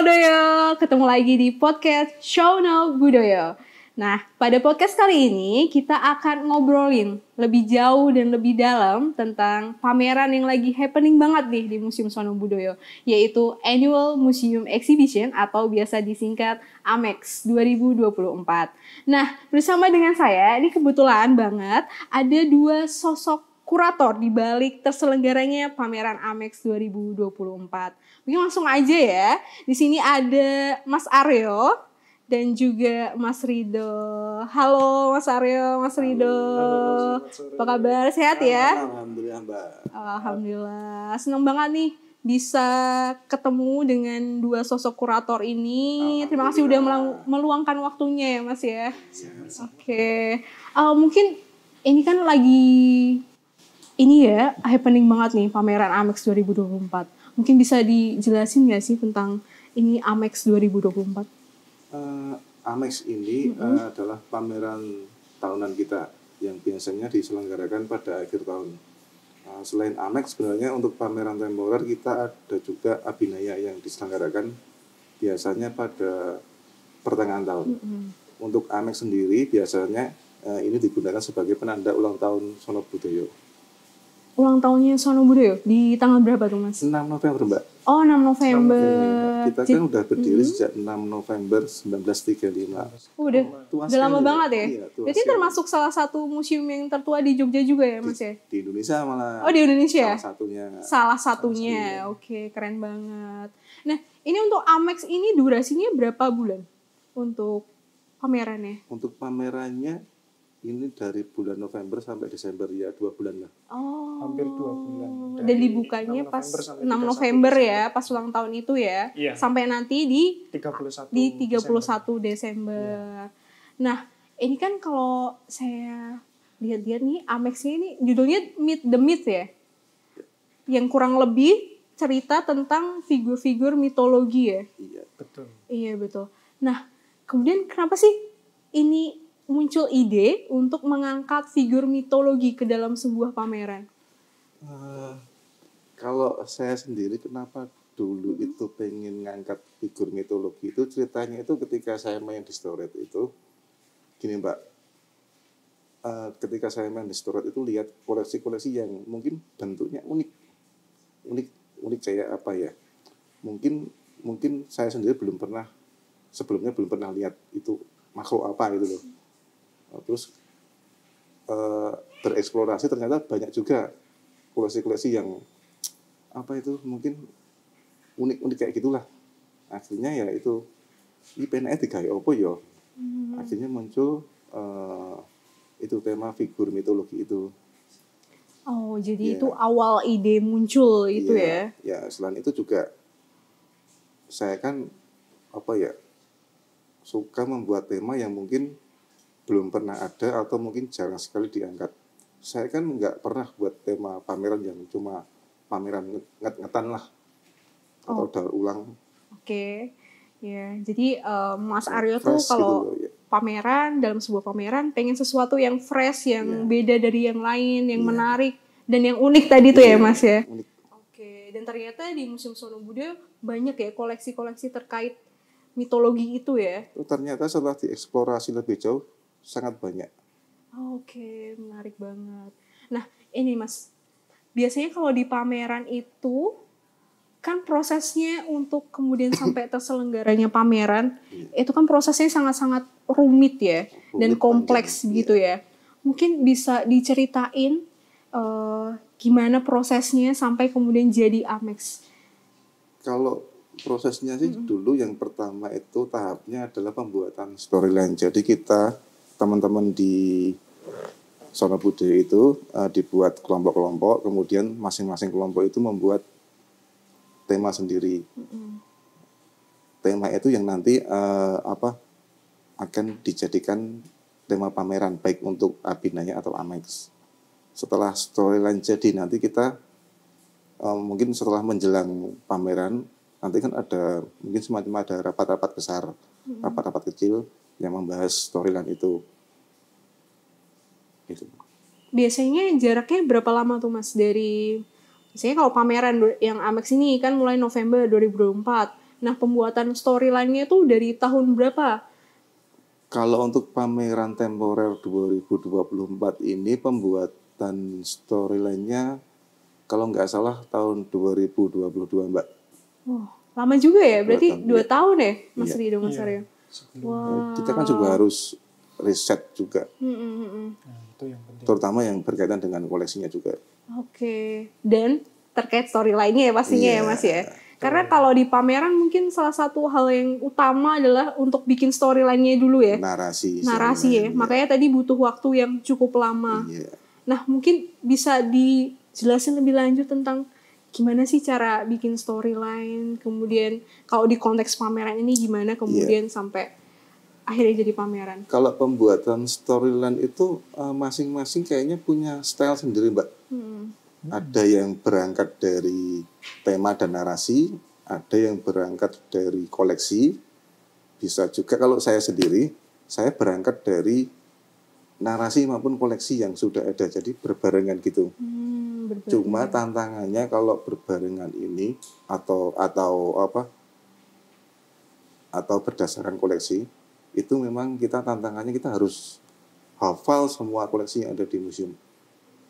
Doyo, ketemu lagi di podcast Shono Budoyo. Nah, pada podcast kali ini kita akan ngobrolin lebih jauh dan lebih dalam tentang pameran yang lagi happening banget nih di Museum Shono Budoyo, yaitu Annual Museum Exhibition atau biasa disingkat AMEX 2024. Nah, bersama dengan saya, ini kebetulan banget ada dua sosok kurator di balik terselenggaranya pameran AMEX 2024. Mungkin langsung aja ya. Di sini ada Mas Aryo dan juga Mas Rido. Halo Mas Aryo, Mas Rido. Halo, apa kabar? Sehat ya? Alhamdulillah, Mbak. Alhamdulillah. Senang banget nih bisa ketemu dengan dua sosok kurator ini. Terima kasih udah meluangkan waktunya ya Mas ya. Oke. Mungkin ini kan lagi ini ya, happening banget nih pameran AMEX 2024. Mungkin bisa dijelasin nggak sih tentang ini AMEX 2024? AMEX ini adalah pameran tahunan kita yang biasanya diselenggarakan pada akhir tahun. Selain AMEX, sebenarnya untuk pameran temporer kita ada juga Abinaya yang diselenggarakan biasanya pada pertengahan tahun. Untuk AMEX sendiri biasanya ini digunakan sebagai penanda ulang tahun Shono Budoyo. Ulang tahunnya Shono Budoyo di tanggal berapa tuh Mas? 6 November, Mbak. Oh, 6 November. Kita kan udah berdiri sejak 6 November 1935. Udah lama banget ya? Iya, Berarti termasuk salah satu museum yang tertua di Jogja juga ya Mas ya? Di Indonesia malah. Oh, di Indonesia? Salah satunya. Oke, keren banget. Nah, ini untuk AMEX ini durasinya berapa bulan untuk pamerannya? Untuk pamerannya ini dari bulan November sampai Desember, ya 2 bulan lah. Oh, hampir 2 bulan. Dan dibukanya pas 6 November ya, pas ulang tahun itu ya. Iya. Sampai nanti di 31 Desember. Iya. Nah, ini kan kalau saya lihat-lihat nih, AMEX-nya ini judulnya Meet the Myth ya. Yang kurang lebih cerita tentang figur-figur mitologi ya. Iya, betul. Iya, betul. Nah, kemudian kenapa sih ini muncul ide untuk mengangkat figur mitologi ke dalam sebuah pameran? Kalau saya sendiri kenapa dulu itu pengen ngangkat figur mitologi itu, ceritanya itu ketika saya main di Storet itu gini Mbak, ketika saya main di Storet itu lihat koleksi-koleksi yang mungkin bentuknya unik kayak apa ya, mungkin saya sendiri sebelumnya belum pernah lihat itu makhluk apa gitu loh. Terus bereksplorasi ternyata banyak juga koleksi-koleksi yang apa itu mungkin unik kayak gitulah. Akhirnya ya itu ini pengen digawe opo ya. Akhirnya muncul itu tema figur mitologi itu. Oh, jadi itu awal ide muncul itu ya? Ya, selain itu juga saya kan suka membuat tema yang mungkin belum pernah ada atau mungkin jarang sekali diangkat. Saya kan nggak pernah buat tema pameran yang cuma pameran ngetan lah atau daur ulang. Oke. Ya, jadi Mas Aryo tuh kalau gitu pameran, dalam sebuah pameran pengen sesuatu yang fresh, yang beda dari yang lain, yang menarik dan yang unik tadi tuh ya Mas ya. Unik. Oke, dan ternyata di Museum Shono Budoyo banyak ya koleksi-koleksi terkait mitologi itu ya. Ternyata setelah dieksplorasi lebih jauh sangat banyak. Oke, menarik banget. Nah, ini Mas, biasanya kalau di pameran itu kan prosesnya untuk kemudian sampai terselenggaranya pameran itu kan prosesnya sangat-sangat rumit ya, dan kompleks gitu ya. Mungkin bisa diceritain gimana prosesnya sampai kemudian jadi AMEX? Kalau prosesnya sih dulu yang pertama itu tahapnya adalah pembuatan storyline. Jadi kita teman-teman di Shono Budoyo itu dibuat kelompok-kelompok, kemudian masing-masing kelompok itu membuat tema sendiri. Tema itu yang nanti akan dijadikan tema pameran baik untuk Abinaya atau AMEX. Setelah storyline jadi nanti kita mungkin setelah menjelang pameran nanti kan ada mungkin semacam ada rapat-rapat besar, rapat-rapat kecil yang membahas storyline itu. Gitu. Biasanya jaraknya berapa lama tuh Mas dari, misalnya kalau pameran yang AMEX ini kan mulai November 2024, Nah, pembuatan storyline-nya tuh dari tahun berapa? Kalau untuk pameran temporer 2024 ini pembuatan storyline-nya kalau nggak salah tahun 2022 Mbak. Oh, lama juga ya? 2 Berarti tahun, 2 iya. tahun ya, Mas Iya. Rido, Mas Iya, Aryo? sebelum. Wow. Kita kan juga harus riset juga, Nah, itu yang penting. terutama yang berkaitan dengan koleksinya juga. Oke. Dan terkait storyline-nya ya pastinya Iya. ya, Mas ya? Karena kalau di pameran mungkin salah satu hal yang utama adalah untuk bikin storyline-nya dulu ya. Narasi Ya. storyline, Makanya tadi butuh waktu yang cukup lama. Iya. Nah, mungkin bisa dijelasin lebih lanjut tentang gimana sih cara bikin storyline, kemudian kalau di konteks pameran ini gimana kemudian sampai akhirnya jadi pameran. Kalau pembuatan storyline itu masing-masing kayaknya punya style sendiri Mbak. Ada yang berangkat dari tema dan narasi, ada yang berangkat dari koleksi. Bisa juga kalau saya sendiri, saya berangkat dari narasi maupun koleksi yang sudah ada, jadi berbarengan gitu. Cuma tantangannya kalau berbarengan ini atau berdasarkan koleksi, itu memang tantangannya kita harus hafal semua koleksi yang ada di museum.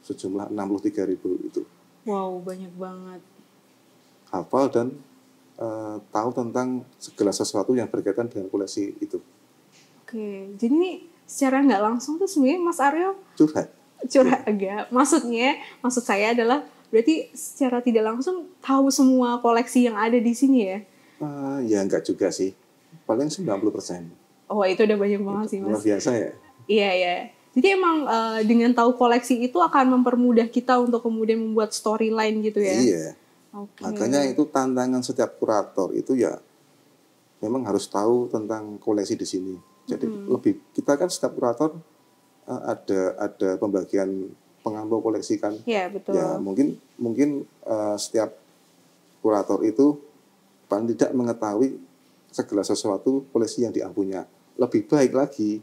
Sejumlah 63.000 itu. Wow, banyak banget. Hafal dan tahu tentang segala sesuatu yang berkaitan dengan koleksi itu. Oke, jadi ini secara nggak langsung tuh sebenarnya Mas Aryo Curhat agak. Maksud saya adalah berarti secara tidak langsung tahu semua koleksi yang ada di sini ya? Ya enggak juga sih. Paling 90%. Oh, itu udah banyak banget sih, Mas. Luar biasa ya. Iya. Jadi emang dengan tahu koleksi itu akan mempermudah kita untuk kemudian membuat storyline gitu ya? Iya. Okay. Makanya itu tantangan setiap kurator itu ya memang harus tahu tentang koleksi di sini. Jadi kita kan setiap kurator ada pembagian pengampu koleksi kan. Iya, betul. Ya mungkin setiap kurator itu paling tidak mengetahui segala sesuatu koleksi yang diampunya. Lebih baik lagi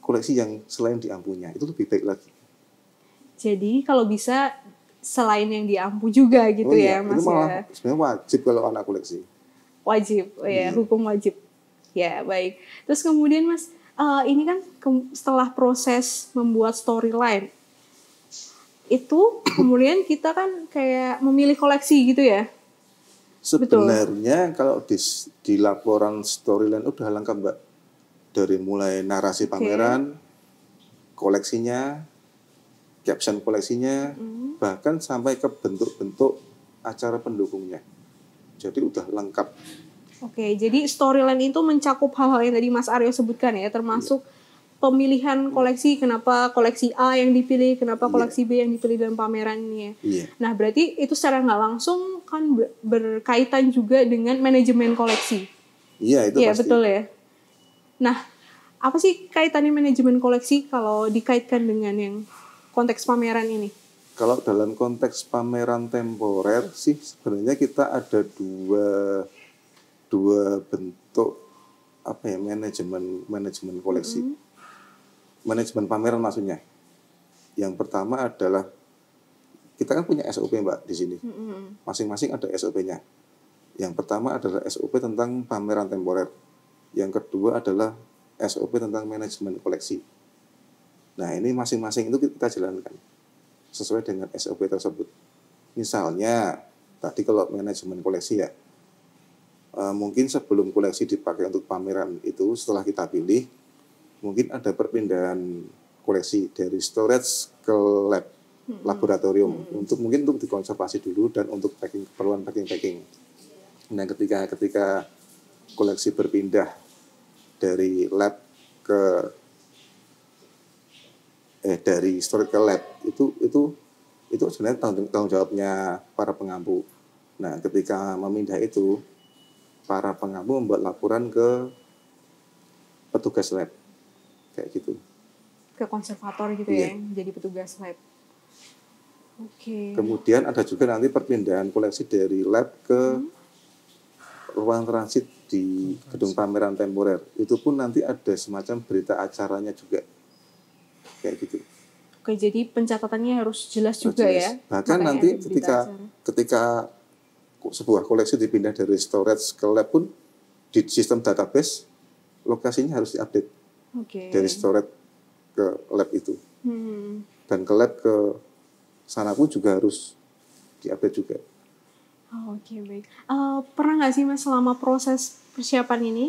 koleksi yang selain diampunya itu lebih baik lagi. Jadi kalau bisa selain yang diampu juga gitu ya, Mas. Itu malah sebenarnya wajib kalau anak koleksi. Wajib, hukum wajib. Ya, baik. Terus kemudian Mas, ini kan setelah proses membuat storyline, itu kemudian kita kan kayak memilih koleksi gitu ya? Sebenarnya kalau di laporan storyline udah lengkap Mbak. Dari mulai narasi pameran, koleksinya, caption koleksinya, bahkan sampai ke bentuk-bentuk acara pendukungnya. Jadi udah lengkap. Oke, jadi storyline itu mencakup hal-hal yang tadi Mas Aryo sebutkan ya, termasuk pemilihan koleksi, kenapa koleksi A yang dipilih, kenapa koleksi B yang dipilih dalam pameran ini ya. Iya. Nah, berarti itu secara nggak langsung kan berkaitan juga dengan manajemen koleksi. Iya, itu pasti. Iya, betul ya. Nah, apa sih kaitannya manajemen koleksi kalau dikaitkan dengan yang konteks pameran ini? Kalau dalam konteks pameran temporer sih sebenarnya kita ada dua bentuk manajemen koleksi. Manajemen pameran maksudnya. Yang pertama adalah kita kan punya SOP Mbak di sini. Masing-masing ada SOP-nya. Yang pertama adalah SOP tentang pameran temporer. Yang kedua adalah SOP tentang manajemen koleksi. Nah, ini masing-masing itu kita jalankan sesuai dengan SOP tersebut. Misalnya, tadi kalau manajemen koleksi ya, mungkin sebelum koleksi dipakai untuk pameran itu, setelah kita pilih, mungkin ada perpindahan koleksi dari storage ke lab, laboratorium, untuk dikonservasi dulu dan untuk keperluan packing. Nah, ketika koleksi berpindah dari lab dari storage ke lab itu sebenarnya tanggung jawabnya para pengampu. Nah, ketika memindah itu, para pengampu membuat laporan ke petugas lab kayak gitu. Ke konservator gitu ya, jadi petugas lab. Oke. Kemudian ada juga nanti perpindahan koleksi dari lab ke ruang transit di gedung pameran temporer. Itu pun nanti ada semacam berita acaranya juga. Kayak gitu. Oke, jadi pencatatannya harus jelas juga ya. Bahkan nanti ketika sebuah koleksi dipindah dari storage ke lab pun di sistem database lokasinya harus diupdate dari storage ke lab itu. Dan ke lab ke sana pun juga harus diupdate juga. Oke, baik. Pernah nggak sih Mas selama proses persiapan ini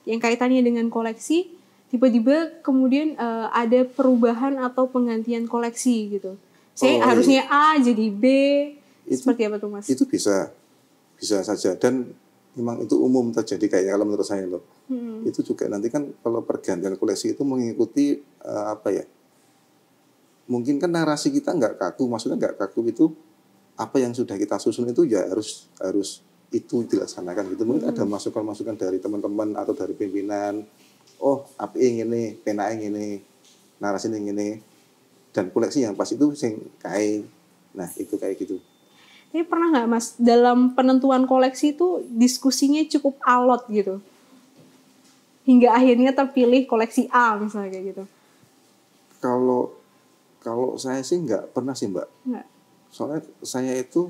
yang kaitannya dengan koleksi, tiba-tiba kemudian ada perubahan atau penggantian koleksi gitu? Saya harusnya A jadi B, seperti apa tuh Mas? Itu bisa saja, dan memang itu umum terjadi kayaknya kalau menurut saya loh. Itu juga nanti kan kalau pergantian koleksi itu mengikuti mungkin kan narasi kita nggak kaku, maksudnya nggak kaku itu apa yang sudah kita susun itu ya harus itu dilaksanakan gitu. Mungkin ada masukan-masukan dari teman-teman atau dari pimpinan, api ini, pena ini, narasi ini, dan koleksi yang pas itu sing kae. Nah itu kayak gitu. Tapi pernah nggak Mas dalam penentuan koleksi itu diskusinya cukup alot gitu, hingga akhirnya terpilih koleksi A misalnya kayak gitu? Kalau saya sih nggak pernah sih Mbak. Nggak. Soalnya saya itu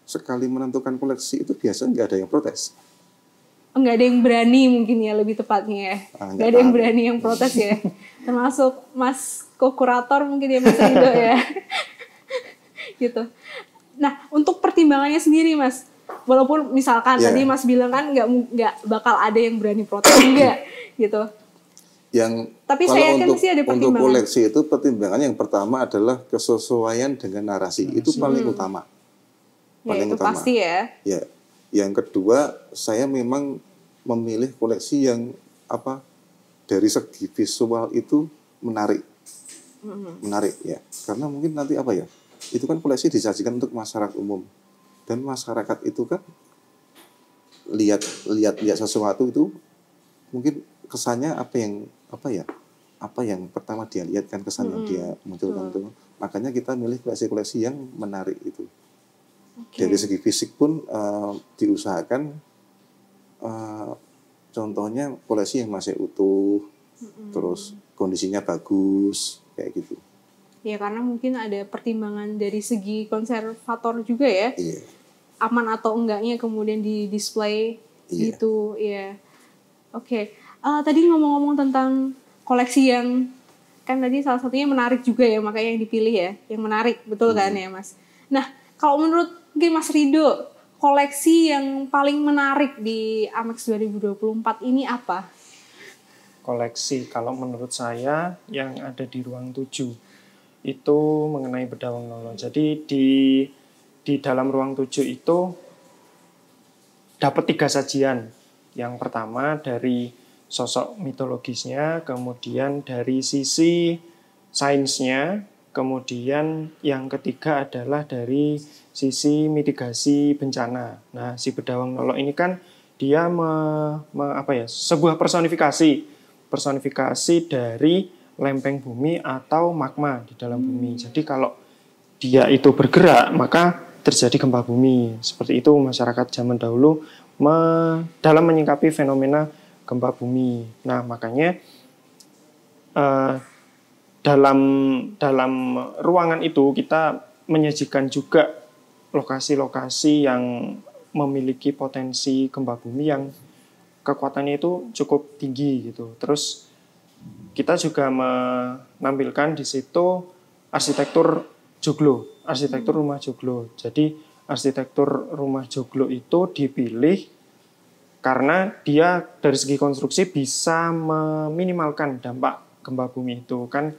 sekali menentukan koleksi itu biasanya nggak ada yang protes. Nggak ada yang berani mungkin ya lebih tepatnya ya. Nggak ada yang berani yang protes ya. Termasuk Mas ko-kurator mungkin ya Mas Rido ya. Gitu. Nah untuk pertimbangannya sendiri Mas, walaupun misalkan tadi Mas bilang kan nggak bakal ada yang berani protes juga gitu. Tapi saya yakin sih ada pertimbangan. Untuk koleksi itu pertimbangan yang pertama adalah kesesuaian dengan narasi. Itu paling utama. Paling utama. Pasti ya. Ya. Yang kedua, saya memang memilih koleksi yang dari segi visual itu menarik. Menarik ya. Karena mungkin nanti itu kan koleksi disajikan untuk masyarakat umum. Dan masyarakat itu kan lihat sesuatu itu mungkin kesannya apa yang pertama dia lihat kan, kesan yang dia munculkan itu. Makanya kita milih koleksi-koleksi yang menarik itu. Dari segi fisik pun diusahakan contohnya koleksi yang masih utuh, terus kondisinya bagus kayak gitu. Ya karena mungkin ada pertimbangan dari segi konservator juga ya. Iya. Aman atau enggaknya kemudian di display gitu ya. Oke. Tadi ngomong-ngomong tentang koleksi yang kan tadi salah satunya menarik juga ya, makanya yang dipilih ya, yang menarik, betul kan ya Mas? Nah, kalau menurut mungkin Mas Rido, koleksi yang paling menarik di Amex 2024 ini apa? Koleksi, kalau menurut saya yang ada di ruang 7 itu mengenai Bedawang Nolo. Jadi di dalam ruang 7 itu dapat 3 sajian. Yang pertama dari sosok mitologisnya, kemudian dari sisi sainsnya, kemudian yang ketiga adalah dari sisi mitigasi bencana. Nah, si Bedawang Nolo ini kan dia sebuah personifikasi dari lempeng bumi atau magma di dalam bumi. Jadi kalau dia itu bergerak, maka terjadi gempa bumi. Seperti itu masyarakat zaman dahulu dalam menyikapi fenomena gempa bumi. Nah, makanya dalam ruangan itu kita menyajikan juga lokasi-lokasi yang memiliki potensi gempa bumi yang kekuatannya itu cukup tinggi gitu. Terus kita juga menampilkan di situ arsitektur joglo, arsitektur rumah joglo. Jadi arsitektur rumah joglo itu dipilih karena dia dari segi konstruksi bisa meminimalkan dampak gempa bumi itu. Kan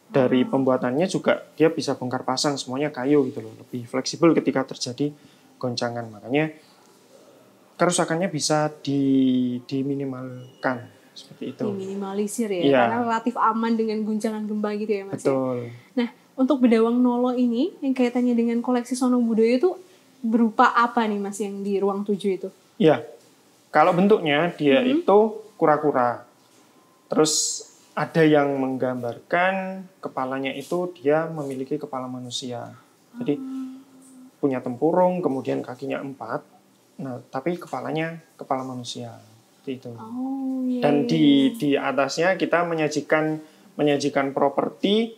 dari pembuatannya juga dia bisa bongkar pasang, semuanya kayu gitu loh. Lebih fleksibel ketika terjadi goncangan. Makanya kerusakannya bisa diminimalkan seperti itu. Diminimalisir ya, karena relatif aman dengan guncangan gempa gitu ya Mas. Betul. Ya? Nah, untuk Bedawang Nolo ini yang kaitannya dengan koleksi Sono Budoyo itu berupa apa nih Mas yang di ruang 7 itu? Iya. Kalau bentuknya dia itu kura-kura. Terus ada yang menggambarkan kepalanya itu dia memiliki kepala manusia. Jadi punya tempurung, kemudian kakinya 4. Nah, tapi kepalanya kepala manusia. Itu. Dan di atasnya kita menyajikan properti,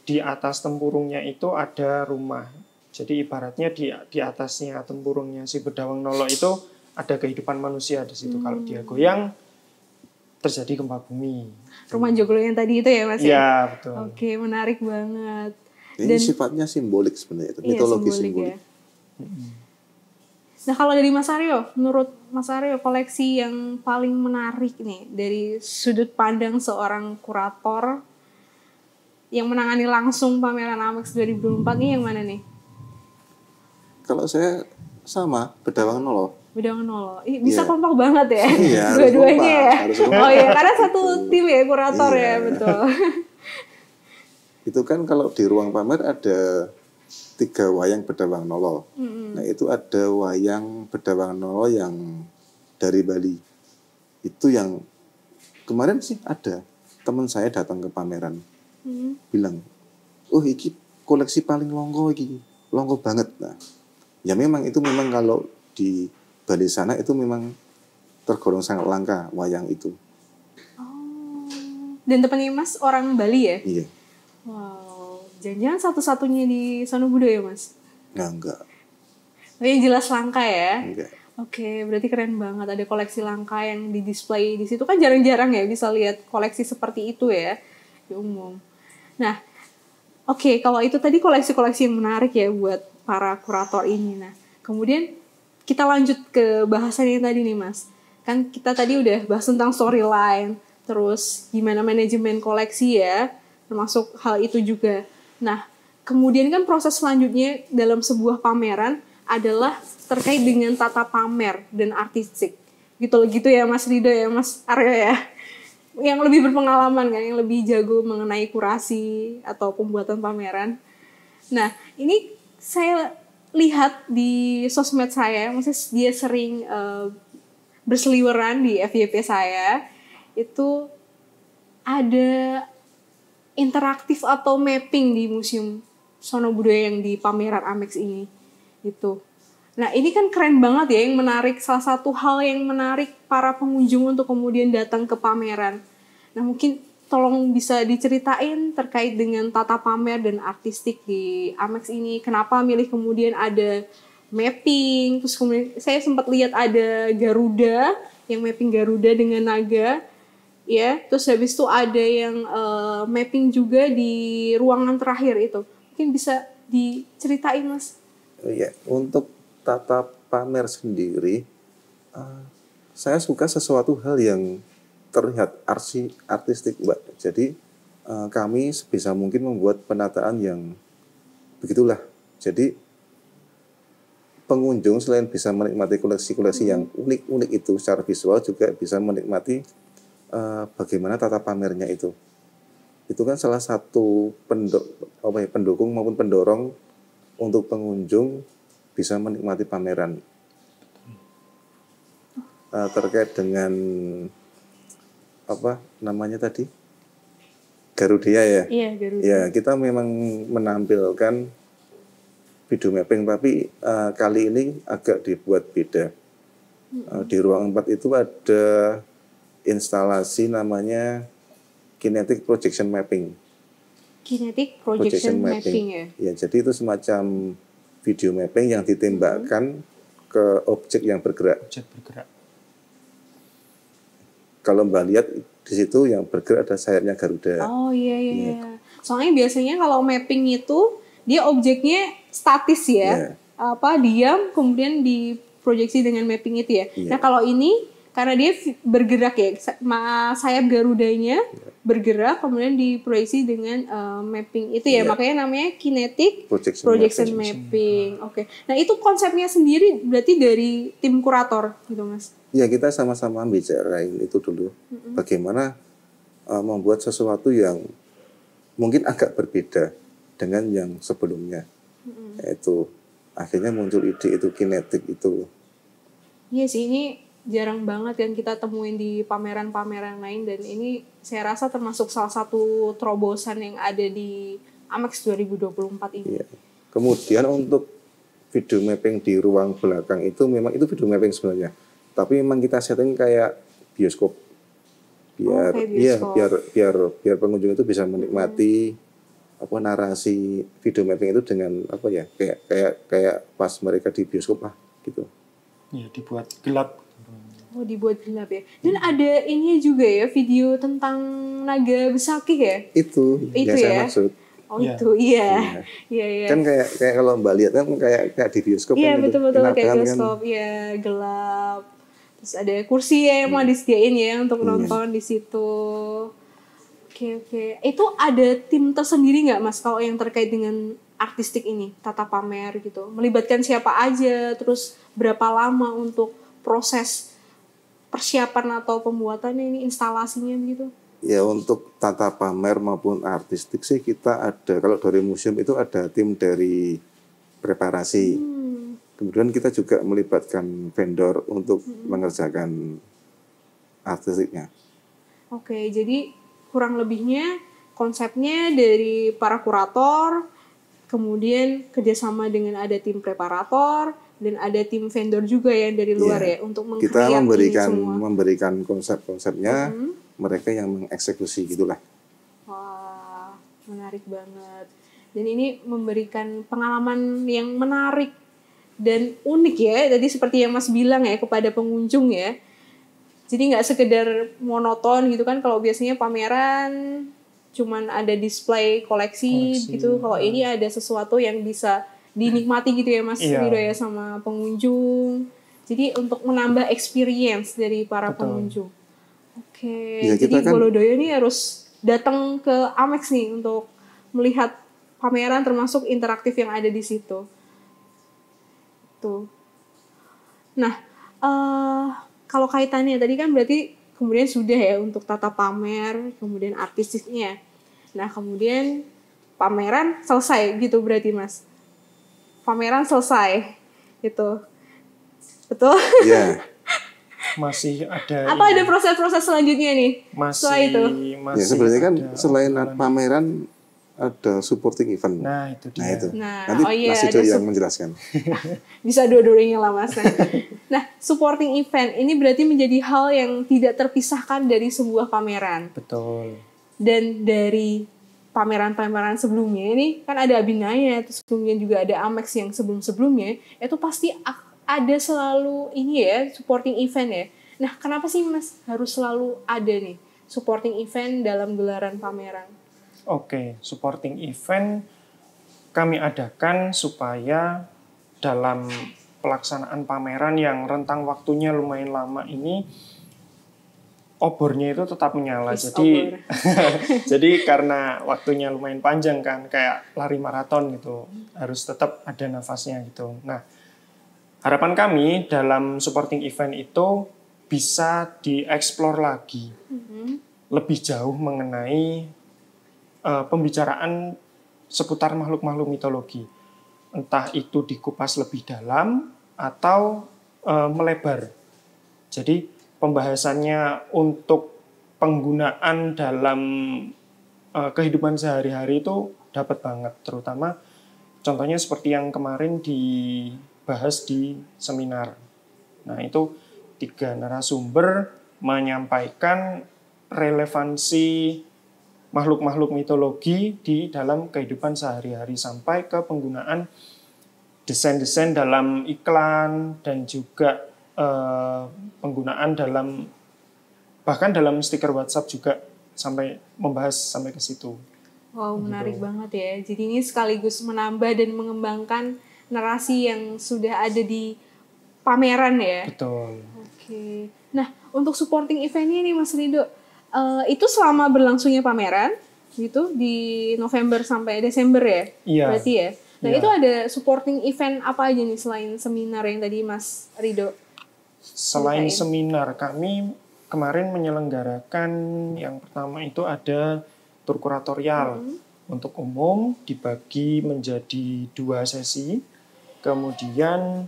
di atas tempurungnya itu ada rumah. Jadi ibaratnya di atasnya tempurungnya si Bedawang Nolo itu ada kehidupan manusia di situ. Kalau dia goyang terjadi gempa bumi. Rumah Joglo yang tadi itu ya Mas? Iya, betul. Oke, menarik banget. Ini sifatnya simbolik sebenarnya, iya, mitologi simbolik. Ya. Nah kalau dari Mas Aryo, menurut Mas Aryo koleksi yang paling menarik nih dari sudut pandang seorang kurator yang menangani langsung pameran Amex 2024 nih yang mana nih? Kalau saya sama Bedawang Nolo. Bedawang Nolo. Bisa Iya. kompak banget ya. Iya, Dua-duanya ya. harus kompak. Oh iya, karena satu tim ya kurator Iya. ya, betul. Itu kan kalau di ruang pamer ada 3 wayang Bedawang Nolo. Nah itu ada wayang Bedawang Nolo yang dari Bali. Itu yang kemarin sih ada teman saya datang ke pameran, bilang, oh iki koleksi paling longgo iki, longgo banget. Nah, ya memang itu memang kalau di Bali sana itu memang tergolong sangat langka wayang itu. Oh. Dan temannya Mas orang Bali ya? Iya. Wow, jangan-jangan satu-satunya di Sono Budoyo Mas? Nah, enggak. Oh yang jelas langka ya? Enggak. Oke, berarti keren banget ada koleksi langka yang di display di situ kan jarang-jarang ya bisa lihat koleksi seperti itu ya di umum. Nah, oke, kalau itu tadi koleksi-koleksi yang menarik ya buat para kurator ini. Nah, kemudian kita lanjut ke bahasan yang tadi nih Mas. Kan kita tadi udah bahas tentang storyline, terus gimana manajemen koleksi ya, termasuk hal itu juga. Nah, kemudian kan proses selanjutnya dalam sebuah pameran adalah terkait dengan tata pamer dan artistik. Gitu ya Mas Rido ya, Mas Aryo ya. Yang lebih berpengalaman kan, yang lebih jago mengenai kurasi atau pembuatan pameran. Nah, ini saya lihat di sosmed saya, maksudnya dia sering berseliweran di FYP saya, itu ada interaktif atau mapping di Museum Sono Budoyo yang di pameran Amex ini. Gitu. Nah ini kan keren banget ya, yang menarik, salah satu hal yang menarik para pengunjung untuk kemudian datang ke pameran. Nah mungkin tolong bisa diceritain terkait dengan tata pamer dan artistik di Amex ini. Kenapa milih kemudian ada mapping, terus kemudian saya sempat lihat ada Garuda, yang mapping Garuda dengan naga, ya. Terus habis itu ada yang mapping juga di ruangan terakhir itu. Mungkin bisa diceritain Mas. Ya, untuk tata pamer sendiri, saya suka sesuatu hal yang terlihat artistik, Mbak. Jadi kami sebisa mungkin membuat penataan yang begitulah. Jadi pengunjung selain bisa menikmati koleksi-koleksi yang unik-unik itu secara visual, juga bisa menikmati bagaimana tata pamernya itu. Itu kan salah satu pendukung maupun pendorong untuk pengunjung bisa menikmati pameran. Terkait dengan apa namanya tadi, Garuda ya. Iya, Garuda. Ya, kita memang menampilkan video mapping, tapi kali ini agak dibuat beda. Di ruang 4 itu ada instalasi namanya Kinetic Projection Mapping. Kinetic Projection Mapping ya. Ya, jadi itu semacam video mapping yang ditembakkan ke objek yang bergerak. Objek bergerak. Kalau Mbak lihat di situ yang bergerak ada sayapnya Garuda. Oh iya. Soalnya biasanya kalau mapping itu dia objeknya statis ya. Diam kemudian diproyeksi dengan mapping itu ya. Iya. Nah, kalau ini karena dia bergerak ya, sayap Garudanya bergerak kemudian diproyeksi dengan mapping itu ya. Makanya namanya Kinetic Projection Mapping. Oke. Nah, itu konsepnya sendiri berarti dari tim kurator gitu, Mas. Ya, kita sama-sama bicarain itu dulu. Bagaimana membuat sesuatu yang mungkin agak berbeda dengan yang sebelumnya. Yaitu akhirnya muncul ide itu kinetik itu. Iya sih, ini jarang banget yang kita temuin di pameran-pameran lain, dan ini saya rasa termasuk salah satu terobosan yang ada di Amex 2024 ini. Ya. Kemudian untuk video mapping di ruang belakang itu memang itu video mapping sebenarnya. Tapi memang kita setting kayak bioskop. Biar bioskop. biar pengunjung itu bisa menikmati apa narasi video mapping itu dengan apa ya kayak pas mereka di bioskop lah gitu. Ya, dibuat gelap. Oh, dibuat gelap ya. Dan ada ini juga ya, video tentang naga besakih ya? Itu yang saya ya? maksud. Oh Ya. itu, iya. Iya. Kan kayak kalau Mbak lihat kan kayak di bioskop Iya, kan betul-betul enak kayak kan, bioskop, ya gelap. Terus ada kursi ya yang mau disediain ya untuk nonton di situ. Oke. Itu ada tim tersendiri nggak Mas kalau yang terkait dengan artistik ini, tata pamer gitu? Melibatkan siapa aja, terus berapa lama untuk proses persiapan atau pembuatannya ini, instalasinya begitu? Ya untuk tata pamer maupun artistik sih kita ada, kalau dari museum itu ada tim dari preparasi. Kemudian kita juga melibatkan vendor untuk mengerjakan artistiknya. Oke, jadi kurang lebihnya konsepnya dari para kurator, kemudian kerjasama dengan ada tim preparator, dan ada tim vendor juga yang dari luar ya untuk kita meng-create ini semua. memberikan konsep-konsepnya, mereka yang mengeksekusi gitulah. Wah, menarik banget. Dan ini memberikan pengalaman yang menarik dan unik ya. Tadi seperti yang Mas bilang ya kepada pengunjung ya. Jadi nggak sekedar monoton gitu kan. Kalau biasanya pameran cuman ada display koleksi gitu. Kalau ini ada sesuatu yang bisa dinikmati gitu ya Mas Rido ya sama pengunjung. Jadi untuk menambah experience dari para pengunjung. Oke, ya, jadi Bolodoyo ini harus datang ke Amex nih untuk melihat pameran termasuk interaktif yang ada di situ. Tuh. Nah, kalau kaitannya tadi kan berarti kemudian sudah ya untuk tata pamer, kemudian artistiknya. Nah, kemudian pameran selesai gitu berarti Mas. Pameran selesai gitu. Betul? Iya. Masih ada. Apa ada proses-proses selanjutnya nih? Setelah itu. Ya sebenarnya kan selain pameran ada supporting event. Nah itu dia. Nanti Mas Rido yang menjelaskan. Bisa dua-duanya lah Mas. Nah, supporting event ini berarti menjadi hal yang tidak terpisahkan dari sebuah pameran. Betul. Dan dari pameran-pameran sebelumnya ini kan ada Abinaya, terus kemudian juga ada Amex yang sebelum-sebelumnya, itu pasti ada selalu ini ya, supporting event ya. Nah, kenapa sih Mas harus selalu ada nih supporting event dalam gelaran pameran? Oke, supporting event kami adakan supaya dalam pelaksanaan pameran yang rentang waktunya lumayan lama ini obornya itu tetap menyala. Jadi karena waktunya lumayan panjang kan, kayak lari maraton gitu, harus tetap ada nafasnya gitu. Nah, harapan kami dalam supporting event itu bisa dieksplor lagi lebih jauh mengenai pembicaraan seputar makhluk-makhluk mitologi. Entah itu dikupas lebih dalam atau melebar. Jadi pembahasannya untuk penggunaan dalam kehidupan sehari-hari itu dapat banget. Terutama contohnya seperti yang kemarin dibahas di seminar. Nah itu 3 narasumber menyampaikan relevansi makhluk-makhluk mitologi di dalam kehidupan sehari-hari sampai ke penggunaan desain-desain dalam iklan dan juga penggunaan bahkan dalam stiker WhatsApp juga sampai membahas sampai ke situ. Wow, menarik banget ya. Jadi ini sekaligus menambah dan mengembangkan narasi yang sudah ada di pameran ya. Betul. Oke. Nah, untuk supporting eventnya nih Mas Rido, itu selama berlangsungnya pameran gitu di November sampai Desember ya? Iya. Berarti ya. Nah, itu ada supporting event apa aja nih selain seminar yang tadi Mas Rido? Selain seminar, kami kemarin menyelenggarakan yang pertama itu ada tur kuratorial untuk umum dibagi menjadi 2 sesi. Kemudian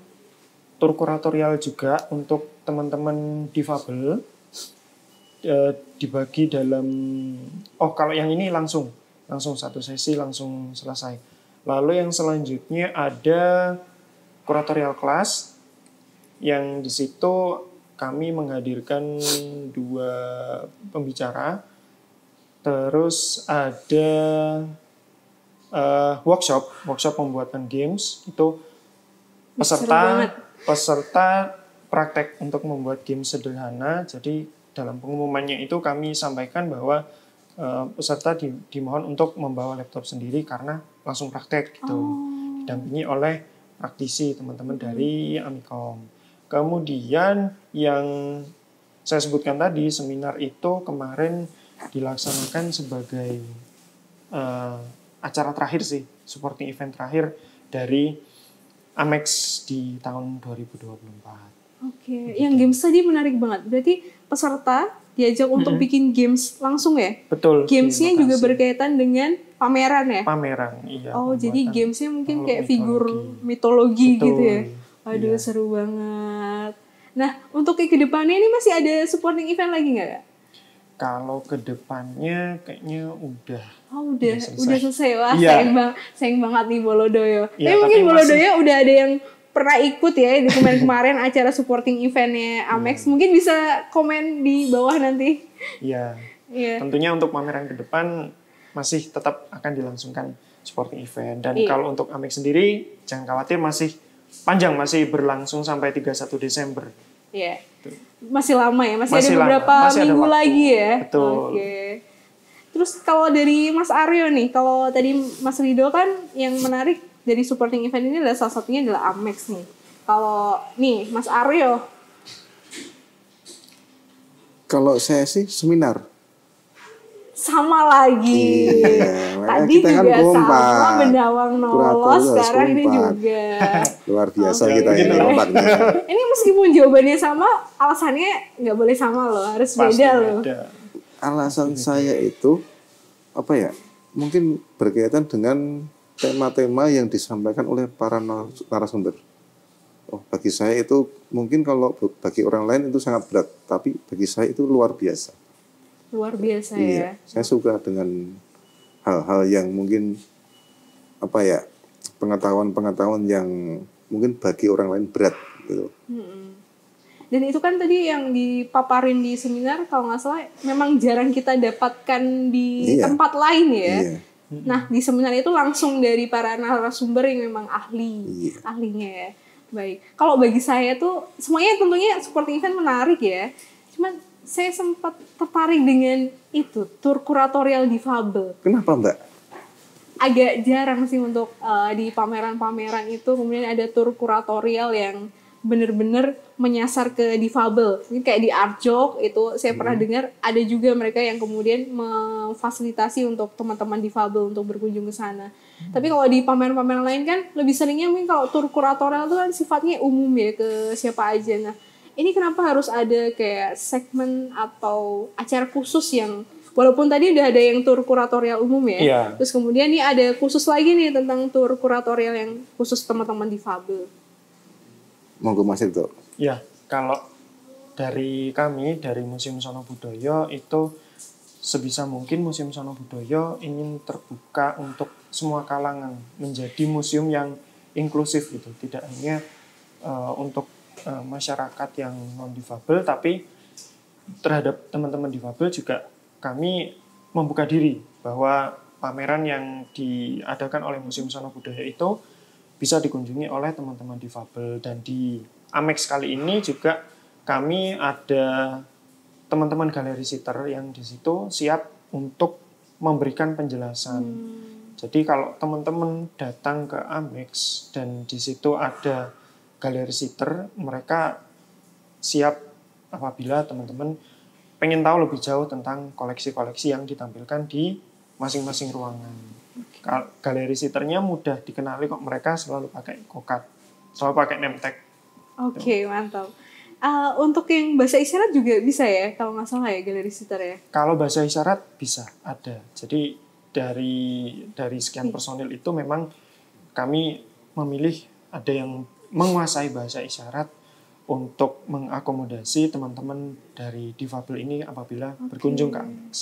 tur kuratorial juga untuk teman-teman difabel dibagi dalam kalau yang ini langsung 1 sesi langsung selesai. Lalu yang selanjutnya ada kuratorial class yang di situ kami menghadirkan 2 pembicara. Terus ada workshop pembuatan games itu Seru banget. peserta praktek untuk membuat game sederhana. Jadi dalam pengumumannya itu kami sampaikan bahwa peserta dimohon untuk membawa laptop sendiri karena langsung praktek gitu. Didampingi oleh praktisi teman-teman dari Amikom. Kemudian yang saya sebutkan tadi, seminar itu kemarin dilaksanakan sebagai acara terakhir sih, supporting event terakhir dari Amex di tahun 2024. Oke, yang games tadi menarik banget. Berarti peserta diajak untuk bikin games langsung ya? Betul. Gamesnya juga berkaitan dengan pameran ya? Pameran, iya. Oh, jadi gamesnya mungkin kayak mitologi. figur mitologi Betul, gitu ya? Waduh, iya. seru banget. Nah, untuk ke depannya ini masih ada supporting event lagi nggak, Kak? Kalau ke depannya kayaknya udah. Oh, udah selesai. Wah, Iya. sayang banget nih Bolodoyo. Iya, tapi mungkin tapi Bolodoyo udah ada yang pernah ikut ya di kemarin acara supporting eventnya Amex. Mungkin bisa komen di bawah nanti. Iya. Iya. Tentunya untuk pameran ke depan masih tetap akan dilangsungkan supporting event. Dan kalau untuk Amex sendiri, jangan khawatir, masih panjang, masih berlangsung sampai 31 Desember. Iya. Masih lama ya, masih ada Masih beberapa lama, masih ada minggu waktu. lagi ya. Betul. Oke. Terus kalau dari Mas Aryo nih, kalau tadi Mas Rido kan yang menarik dari supporting event ini adalah salah satunya adalah Amex nih. Kalau nih Mas Aryo, Kalau saya sih seminar. sama lagi. Iya, makanya Tadi kita kan juga kompak. sama Bendawang Kurator Nolos, harus sekarang ini kompak. juga. Luar biasa Oke, kita gitu. ini kompaknya. Ini meskipun jawabannya sama, alasannya nggak boleh sama loh, harus Pasti beda loh. beda. Alasan saya itu apa ya? Mungkin berkaitan dengan tema-tema yang disampaikan oleh para narasumber. Oh, bagi saya itu mungkin kalau bagi orang lain itu sangat berat, tapi bagi saya itu luar biasa. Luar biasa Iya, ya. saya suka dengan hal-hal yang mungkin apa ya, pengetahuan-pengetahuan yang mungkin bagi orang lain berat gitu. Dan itu kan tadi yang dipaparin di seminar, kalau nggak salah memang jarang kita dapatkan di Iya. tempat lain ya. Iya. Nah, di seminar itu langsung dari para narasumber yang memang ahli, Iya. ahlinya ya. Baik. Kalau bagi saya tuh semuanya tentunya supporting event menarik ya. Cuman saya sempat tertarik dengan itu, tur kuratorial difabel. Kenapa, Mbak? Agak jarang sih untuk di pameran-pameran itu kemudian ada tur kuratorial yang benar-benar menyasar ke difabel. Ini kayak di Artjok itu saya pernah dengar ada juga mereka yang kemudian memfasilitasi untuk teman-teman difabel untuk berkunjung ke sana. Tapi kalau di pameran-pameran lain kan lebih seringnya mungkin kalau tur kuratorial itu kan sifatnya umum ya ke siapa aja. Nah, ini kenapa harus ada kayak segmen atau acara khusus yang walaupun tadi udah ada yang tur kuratorial umum ya. Iya. Terus kemudian nih ada khusus lagi nih tentang tur kuratorial yang khusus teman-teman difabel. Monggo Mas itu. Ya, kalau dari kami, dari Museum Sono Budoyo itu sebisa mungkin Museum Sono Budoyo ingin terbuka untuk semua kalangan, menjadi museum yang inklusif gitu, tidak hanya untuk masyarakat yang non-difabel, tapi terhadap teman-teman difabel juga kami membuka diri bahwa pameran yang diadakan oleh Museum Sono Budoyo itu bisa dikunjungi oleh teman-teman difabel. Dan di Amex kali ini juga kami ada teman-teman galeri sitter yang di situ siap untuk memberikan penjelasan. Jadi kalau teman-teman datang ke Amex dan di situ ada galeri sitter, mereka siap apabila teman-teman pengen tahu lebih jauh tentang koleksi-koleksi yang ditampilkan di masing-masing ruangan. Galeri sitternya mudah dikenali kok, mereka selalu pakai kokat, selalu pakai name tag. Oke, mantap. Untuk yang bahasa isyarat juga bisa ya, kalau nggak salah ya galeri sitter ya. Kalau bahasa isyarat bisa ada. Jadi dari sekian personil itu memang kami memilih ada yang menguasai bahasa isyarat untuk mengakomodasi teman-teman dari difabel ini apabila berkunjung ke Amex.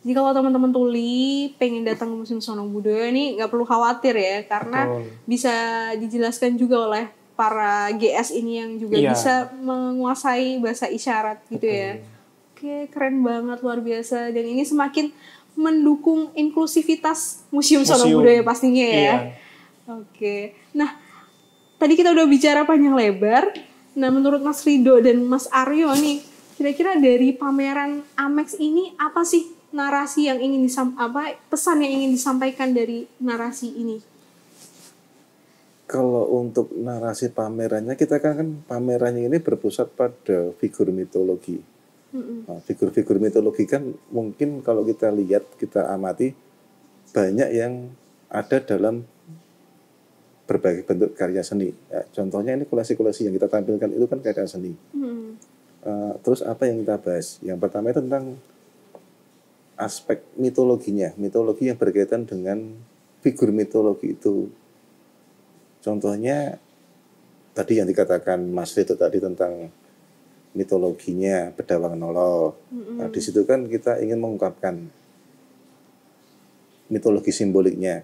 Jadi kalau teman-teman tuli pengen datang ke Museum Sono Budoyo ini nggak perlu khawatir ya, karena Betul. bisa dijelaskan juga oleh para GS ini yang juga Iya. bisa menguasai bahasa isyarat gitu ya. Oke, keren banget, luar biasa. Dan ini semakin mendukung inklusivitas Museum Sono Museum. Budaya pastinya ya. Iya. Oke. Nah, tadi kita udah bicara panjang lebar. Nah, menurut Mas Rido dan Mas Aryo nih, kira-kira dari pameran Amex ini apa sih narasi yang ingin pesan yang ingin disampaikan dari narasi ini? Kalau untuk narasi pamerannya, kita kan pamerannya ini berpusat pada figur mitologi. Nah, figur-figur mitologi kan mungkin kalau kita lihat, kita amati, banyak yang ada dalam berbagai bentuk karya seni. Ya, contohnya ini koleksi-koleksi yang kita tampilkan itu kan karya seni. Terus apa yang kita bahas? Yang pertama itu tentang aspek mitologinya, mitologi yang berkaitan dengan figur mitologi itu. Contohnya tadi yang dikatakan Mas Rito tadi tentang mitologinya Bedawa Nolo. Nah, di situ kan kita ingin mengungkapkan mitologi simboliknya.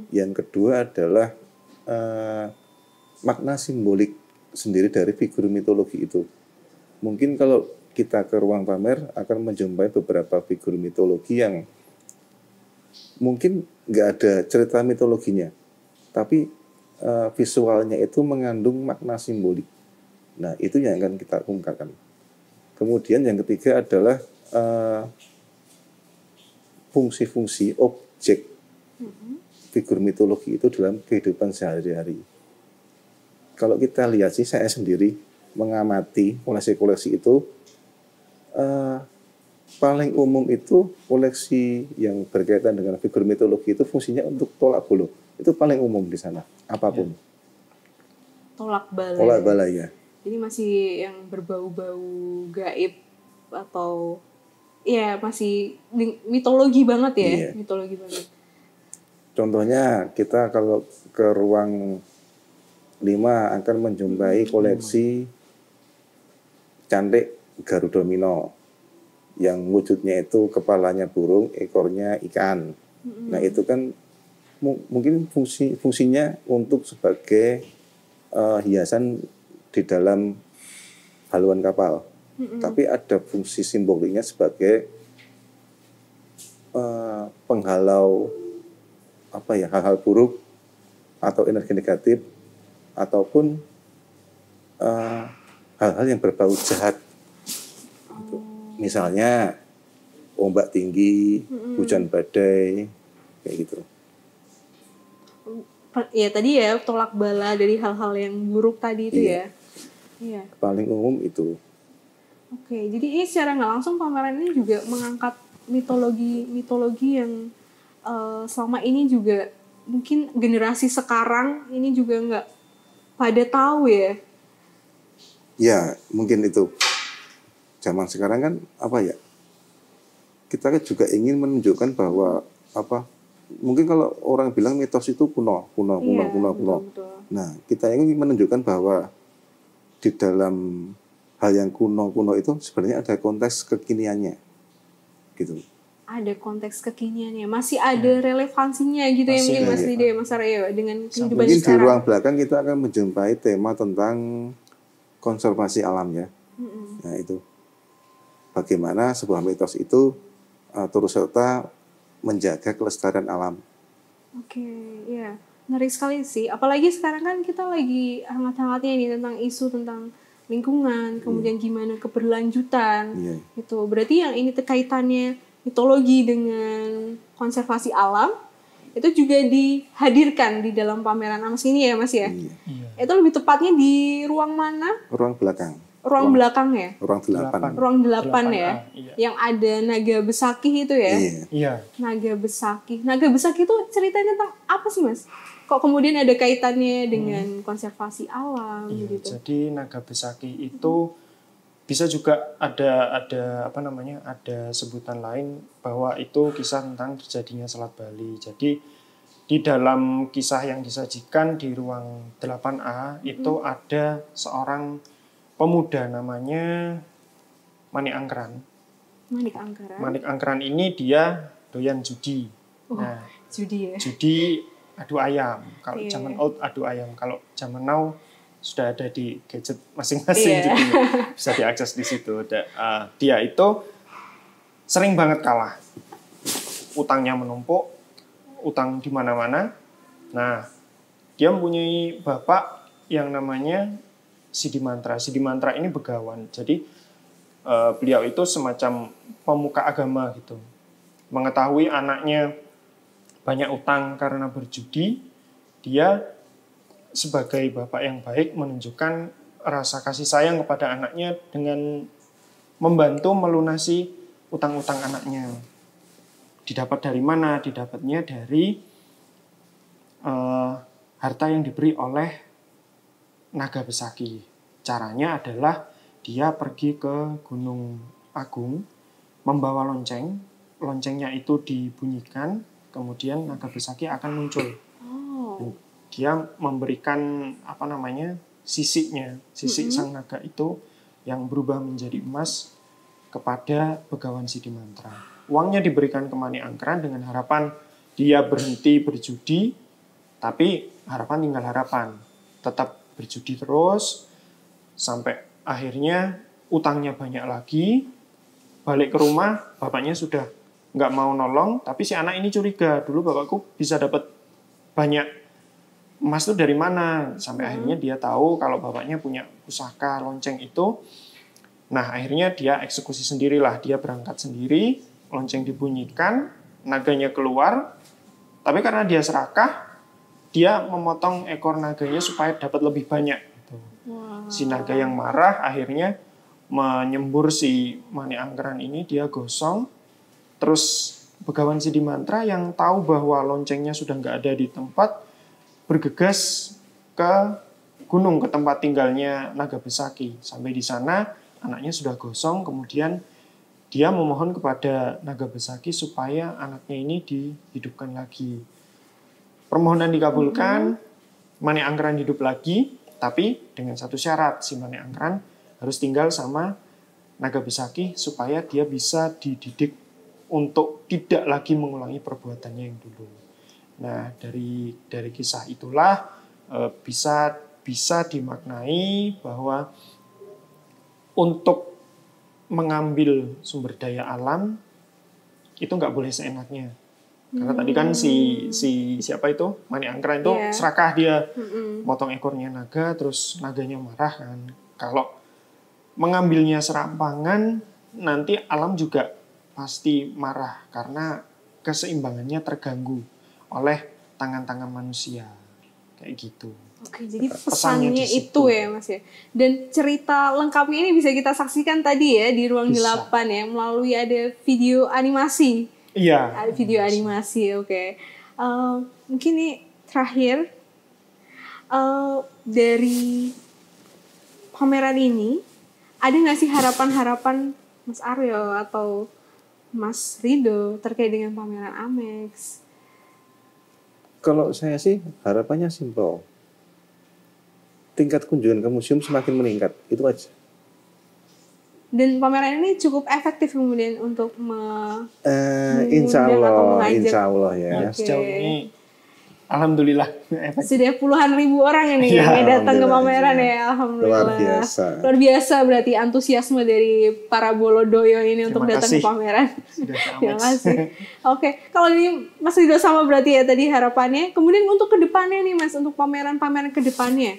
Yang kedua adalah makna simbolik sendiri dari figur mitologi itu. Mungkin kalau kita ke ruang pamer akan menjumpai beberapa figur mitologi yang mungkin nggak ada cerita mitologinya, tapi visualnya itu mengandung makna simbolik. Nah, itu yang akan kita ungkapkan. Kemudian yang ketiga adalah fungsi-fungsi objek figur mitologi itu dalam kehidupan sehari-hari. Kalau kita lihat sih, saya sendiri mengamati koleksi-koleksi itu, paling umum itu koleksi yang berkaitan dengan figur mitologi itu fungsinya untuk tolak bolo. Itu paling umum di sana, apapun. Tolak bala. Tolak bala ya. Jadi masih yang berbau-bau gaib atau ya masih mitologi banget ya, Iya. mitologi banget. Contohnya kita kalau ke ruang 5 akan menjumpai koleksi cantik Garuda Mino yang wujudnya itu kepalanya burung, ekornya ikan. Nah, itu kan mungkin fungsinya untuk sebagai hiasan di dalam haluan kapal. Tapi ada fungsi simboliknya sebagai penghalau hal-hal buruk atau energi negatif ataupun hal-hal yang berbau jahat. Misalnya ombak tinggi, hujan badai, kayak gitu. Ya tadi ya tolak bala dari hal-hal yang buruk tadi itu ya. Iya. Paling umum itu. Oke, jadi ini secara nggak langsung pameran ini juga mengangkat mitologi yang selama ini juga mungkin generasi sekarang ini juga nggak pada tahu ya. Ya, mungkin itu. Zaman sekarang kan kita juga ingin menunjukkan bahwa mungkin kalau orang bilang mitos itu kuno. Betul. Nah, kita ingin menunjukkan bahwa di dalam hal yang kuno itu sebenarnya ada konteks kekiniannya, gitu. Ada konteks kekiniannya, masih ada relevansinya gitu ya mungkin Mas Rida, Mas Aryo dengan kehidupan mungkin sekarang. Di ruang belakang kita akan menjumpai tema tentang konservasi alam ya. Nah, itu bagaimana sebuah mitos itu turut serta menjaga kelestarian alam. Oke, ya. Menarik sekali sih. Apalagi sekarang kan kita lagi hangat-hangatnya nih tentang isu tentang lingkungan, kemudian gimana keberlanjutan. Gitu. Berarti yang ini kaitannya mitologi dengan konservasi alam itu juga dihadirkan di dalam pameran Amex ini ya, Mas ya? Iya. Itu lebih tepatnya di ruang mana? Ruang belakang. Ruang belakang ya? Ruang 8. Ruang 8 ya? Iya. Yang ada naga besakih itu ya? Iya. Naga besakih. Naga besakih itu ceritanya tentang apa sih, Mas? Kok kemudian ada kaitannya dengan konservasi alam gitu? Jadi naga besakih itu bisa juga ada sebutan lain bahwa itu kisah tentang terjadinya Selat Bali. Jadi di dalam kisah yang disajikan di ruang 8A itu ada seorang pemuda namanya Manik Angkeran. Manik Angkeran ini dia doyan judi. Judi ya. Judi adu ayam. Kalau zaman old adu ayam, kalau zaman now sudah ada di gadget masing-masing gitu. Bisa diakses di situ. Dia itu sering banget kalah. utangnya menumpuk, utang di mana-mana. Nah, dia mempunyai bapak yang namanya Siddhimantra. Siddhimantra ini begawan. Jadi beliau itu semacam pemuka agama gitu. Mengetahui anaknya banyak utang karena berjudi, dia sebagai bapak yang baik menunjukkan rasa kasih sayang kepada anaknya dengan membantu melunasi utang-utang anaknya. Didapat dari mana? Didapatnya dari harta yang diberi oleh naga besaki. Caranya adalah dia pergi ke Gunung Agung, membawa lonceng. Loncengnya itu dibunyikan, kemudian naga besaki akan muncul. Dia memberikan sisik sang naga itu yang berubah menjadi emas kepada Begawan Siddhimantra. Uangnya diberikan ke Mani Angkeran dengan harapan dia berhenti berjudi, tapi harapan tinggal harapan. Tetap berjudi terus, sampai akhirnya utangnya banyak lagi. Balik ke rumah, bapaknya sudah nggak mau nolong, tapi si anak ini curiga. Dulu bapakku bisa dapat banyak emas itu dari mana? Sampai akhirnya dia tahu kalau bapaknya punya pusaka lonceng itu. Nah, akhirnya dia eksekusi sendirilah. Dia berangkat sendiri, lonceng dibunyikan, naganya keluar. Tapi karena dia serakah, dia memotong ekor naganya supaya dapat lebih banyak. Si naga yang marah akhirnya menyembur si Mani Angkeran ini, dia gosong. Terus Begawan Siddhimantra yang tahu bahwa loncengnya sudah nggak ada di tempat, bergegas ke gunung, ke tempat tinggalnya naga besaki. Sampai di sana anaknya sudah gosong, kemudian dia memohon kepada naga besaki supaya anaknya ini dihidupkan lagi. Permohonan dikabulkan, Mani Angkeran hidup lagi, tapi dengan satu syarat, si Mani Angkeran harus tinggal sama naga besaki supaya dia bisa dididik untuk tidak lagi mengulangi perbuatannya yang dulu. Nah, dari kisah itulah bisa dimaknai bahwa untuk mengambil sumber daya alam itu nggak boleh seenaknya. Karena tadi kan si siapa itu Mani Angkeran itu serakah, dia motong ekornya naga, terus naganya marah kan. Kalau mengambilnya serampangan, nanti alam juga pasti marah karena keseimbangannya terganggu oleh tangan-tangan manusia kayak gitu. Oke, jadi pesannya itu ya Mas ya. Dan cerita lengkapnya ini bisa kita saksikan tadi ya di Ruang 8 ya, melalui ada video animasi. Iya. Ada video animasi, oke. Mungkin nih terakhir, dari pameran ini, ada nggak sih harapan-harapan Mas Aryo atau Mas Rido terkait dengan pameran Amex? Kalau saya sih harapannya simpel. Tingkat kunjungan ke museum semakin meningkat, itu aja. Dan pameran ini cukup efektif kemudian untuk insya Allah ya. Sejauh ini alhamdulillah sudah puluhan ribu orang ini yang datang ke pameran ya. Alhamdulillah. Luar biasa berarti antusiasme dari para bolodoyo ini untuk datang ke pameran. Terima kasih. Oke, kalau ini Mas Rido sama berarti ya tadi harapannya. Kemudian untuk kedepannya nih Mas, untuk pameran-pameran kedepannya,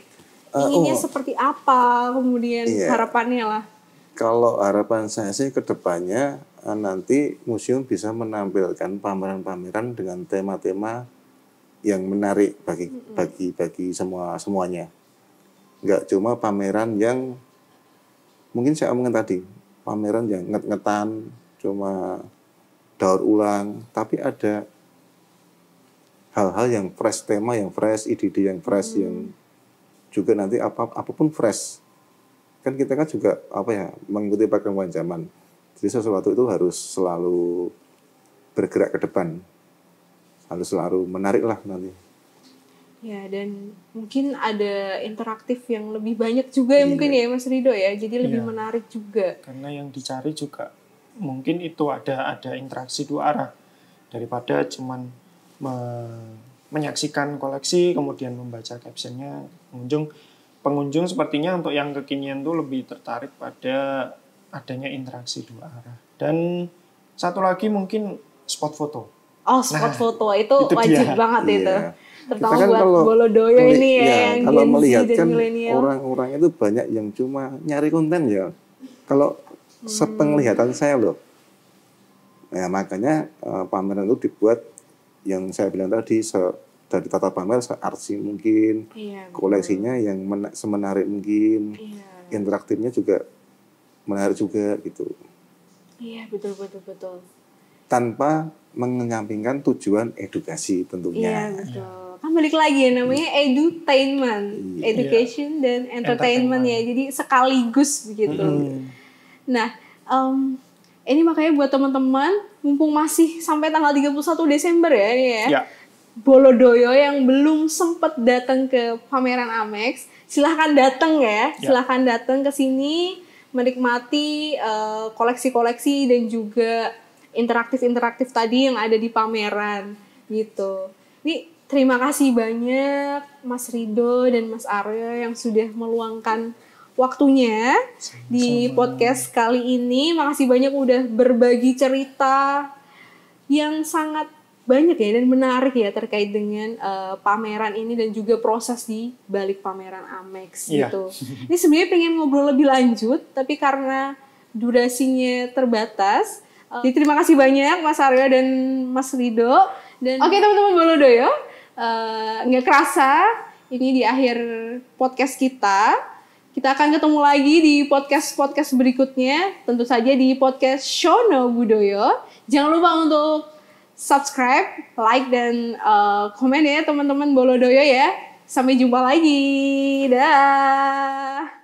inginnya seperti apa? Kemudian harapannya lah. Kalau harapan saya sih kedepannya nanti museum bisa menampilkan pameran-pameran dengan tema-tema yang menarik bagi semuanya. Enggak cuma pameran yang mungkin saya omongin tadi, pameran yang nget-ngetan, cuma daur ulang, tapi ada hal-hal yang fresh, tema yang fresh, ide-ide yang fresh, yang juga nanti apapun fresh. Kan kita kan juga mengikuti perkembangan zaman. Jadi sesuatu itu harus selalu bergerak ke depan. Harus selalu menarik lah nanti. Ya, dan mungkin ada interaktif yang lebih banyak juga ya mungkin ya Mas Rido ya. Jadi lebih menarik juga. Karena yang dicari juga mungkin itu ada interaksi dua arah. Daripada cuman menyaksikan koleksi kemudian membaca captionnya, pengunjung sepertinya untuk yang kekinian tuh lebih tertarik pada adanya interaksi dua arah. Dan satu lagi mungkin spot foto. Oh, spot foto itu itu wajib dia. banget itu. Iya. Terutama Kita kan buat kalau Bolodoyo ini ya, ya, yang kalau Gen Z melihat dan kan milenial. orang-orang itu banyak yang cuma nyari konten ya. Kalau sepenglihatan saya loh, ya makanya pameran itu dibuat yang saya bilang tadi dari tata pamer seartsy mungkin, Iya, betul. koleksinya yang semenarik mungkin, Iya. interaktifnya juga menarik juga gitu, Iya, betul. tanpa menyampingkan tujuan edukasi Iya, tentunya. betul. Kan balik lagi ya namanya edutainment, education dan entertainment ya. Jadi sekaligus begitu. Nah, ini makanya buat teman-teman, mumpung masih sampai tanggal 31 Desember ya ini ya. Ya. Bolodoyo yang belum sempat datang ke pameran Amex, silahkan datang ya. Silahkan datang ke sini menikmati koleksi-koleksi dan juga interaktif tadi yang ada di pameran gitu. Ini terima kasih banyak Mas Rido dan Mas Aryo yang sudah meluangkan waktunya di podcast kali ini. Makasih banyak udah berbagi cerita yang sangat banyak ya dan menarik ya terkait dengan pameran ini dan juga proses di balik pameran Amex gitu. Ini sebenarnya pengen ngobrol lebih lanjut tapi karena durasinya terbatas. Jadi terima kasih banyak Mas Aryo dan Mas Rido. Dan oke teman-teman Bolodoyo, nggak kerasa ini di akhir podcast kita. Kita akan ketemu lagi di podcast berikutnya. Tentu saja di podcast Shono Budoyo. Jangan lupa untuk subscribe, like, dan komen ya teman-teman Bolodoyo ya. Sampai jumpa lagi. Dah.